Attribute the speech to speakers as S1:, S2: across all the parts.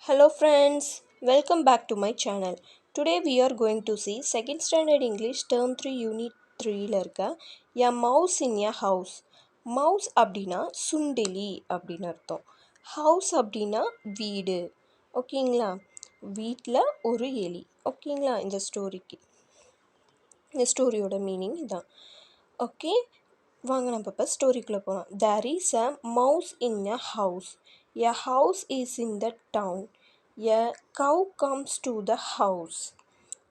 S1: Hello friends, welcome back to my channel. Today we are going to see second standard English term 3 unit 3ல இருக்க a mouse in a house. Mouse அப்படின்னா சுண்டெலி அப்படின்னு அர்த்தம். House அப்படின்னா வீடு. ஓகேங்களா? வீட்டில் ஒரு எலி. ஓகேங்களா? இந்த ஸ்டோரியோட மீனிங் இதான். ஓகே, வாங்க நம்ம இப்போ ஸ்டோரிக்குள்ளே போகலாம். There is a mouse in a house. A house is in the town. A cow comes to the house.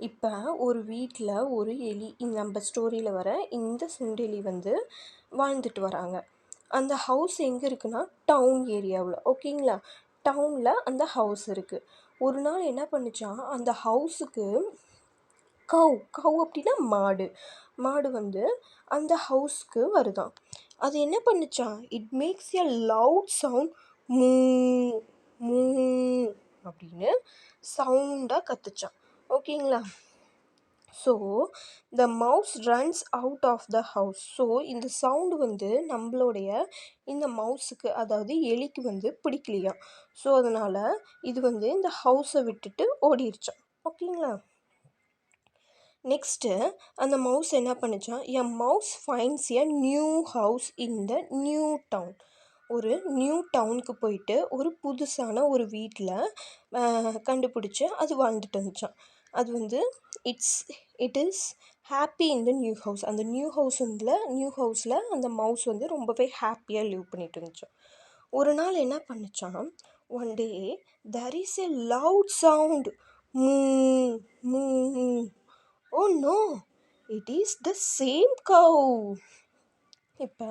S1: இப்போ ஒரு வீட்டில் ஒரு எலி, நம்ம ஸ்டோரியில் வர இந்த சுண்டெலி வந்து வாழ்ந்துட்டு வராங்க. அந்த ஹவுஸ் எங்கே இருக்குன்னா டவுன் ஏரியாவில். ஓகேங்களா? டவுனில் அந்த ஹவுஸ் இருக்குது. ஒரு நாள் என்ன பண்ணுச்சான், அந்த ஹவுஸுக்கு கவ் அப்படின்னா மாடு வந்து அந்த ஹவுஸ்க்கு வருதாம். அது என்ன பண்ணுச்சான், it makes a loud sound, moo moo அப்படின்னு சவுண்டாக கத்துச்சான். ஓகேங்களா? So the mouse runs out of the house. So இந்த சவுண்டு வந்து நம்மளுடைய இந்த மவுஸுக்கு, அதாவது எலிக்கு வந்து பிடிக்கலையா. ஸோ அதனால் இது வந்து இந்த ஹவுஸை விட்டுட்டு ஓடிடுச்சான். ஓகேங்களா? நெக்ஸ்ட்டு அந்த மவுஸ் என்ன பண்ணுச்சான், a mouse finds a new house in the new town. ஒரு நியூ டவுனுக்கு போயிட்டு ஒரு புதுசான ஒரு வீட்டில் கண்டுபிடிச்சி அது வாழ்ந்துட்டு வந்துச்சான். அது வந்து it is happy in the new house. அந்த நியூ ஹவுஸில் அந்த மவுஸ் வந்து ரொம்பவே ஹாப்பியாக லிவ் பண்ணிட்டு இருந்துச்சான். ஒரு நாள் என்ன பண்ணுச்சான், one day there is a loud sound, moo moo. Oh no, it is the same cow. இப்போ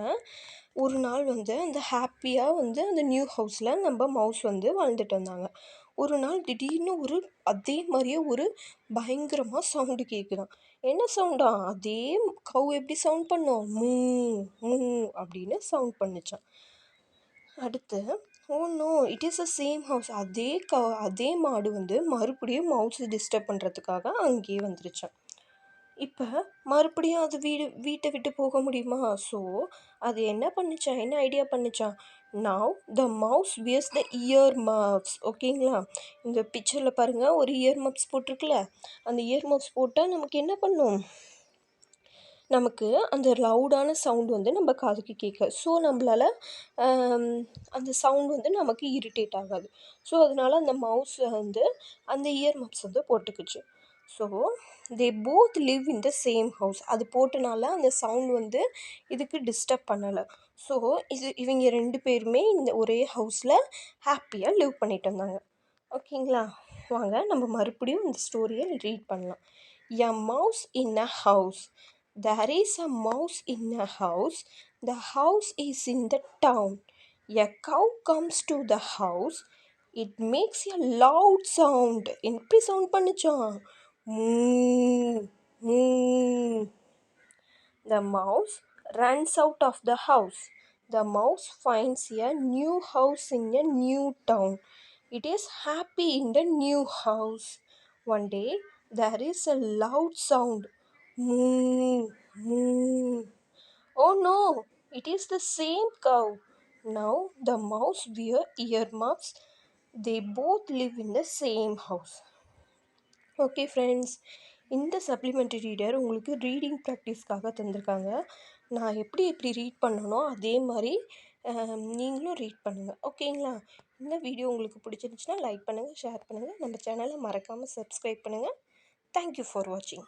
S1: ஒரு நாள் வந்து அந்த ஹாப்பியாக வந்து அந்த நியூ ஹவுஸில் நம்ம மவுஸ் வந்து வாழ்ந்துட்டு வந்தாங்க. ஒரு நாள் திடீர்னு அதே மாதிரியே ஒரு பயங்கரமாக சவுண்டு கேட்குதான். என்ன சவுண்டா? அதே கவ் எப்படி சவுண்ட் பண்ணோம், மூ மூ அப்படின்னு சவுண்ட் பண்ணிச்சான். அடுத்து, oh no it is a same house. அதே மாடு வந்து மறுபடியும் மவுஸை டிஸ்டர்ப் பண்ணுறதுக்காக அங்கேயே வந்துருச்சான். இப்போ மறுபடியும் அது வீட்டை விட்டு போக முடியுமா? ஸோ அது என்ன ஐடியா பண்ணிச்சான், now the mouse wears the earmuffs. ஓகேங்களா? இந்த பிக்சரில் பாருங்கள், ஒரு இயர் மப்ஸ் போட்டிருக்குல்ல. அந்த இயர் மப்ஸ் போட்டால் நமக்கு என்ன பண்ணும், நமக்கு அந்த லவுடான சவுண்ட் வந்து நம்ம காதுக்கு கேட்க. ஸோ நம்மளால் அந்த சவுண்ட் வந்து நமக்கு இரிட்டேட் ஆகாது. ஸோ அதனால் அந்த மவுஸ் வந்து அந்த இயர் மப்ஸ் வந்து போட்டுக்குச்சு. So they both live in the same house. அது போட்டனால அந்த சவுண்ட் வந்து இதுக்கு டிஸ்டர்ப் பண்ணலை. ஸோ இவங்க 2 பேருமே இந்த ஒரே ஹவுஸில் ஹாப்பியாக லிவ் பண்ணிட்டு வந்தாங்க. ஓகேங்களா? வாங்க நம்ம மறுபடியும் இந்த ஸ்டோரியை ரீட் பண்ணலாம். A mouse in a house. There is a mouse in a house. The house is in the town. A cow comes to the house. It makes a loud sound. எப்படி சவுண்ட் பண்ணுச்சான், மூ மூ. The mouse runs out of the house. The mouse finds a new house in a new town. It is happy in the new house. One day there is a loud sound, moo moo. Oh no, it is the same cow. Now the mouse wear earmuffs. They both live in the same house. Okay friends, இந்த supplementary reader உங்களுக்கு reading ப்ராக்டிஸ்க்காக தந்திருக்காங்க. நான் எப்படி read பண்ணனோ அதே மாதிரி நீங்களும் read பண்ணுங்கள். ஓகேங்களா? இந்த வீடியோ உங்களுக்கு பிடிச்சிருந்துச்சுன்னா லைக் பண்ணுங்கள், ஷேர் பண்ணுங்கள். நம்ம சேனலை மறக்காமல் சப்ஸ்கிரைப் பண்ணுங்கள். தேங்க்யூ ஃபார் வாட்சிங்.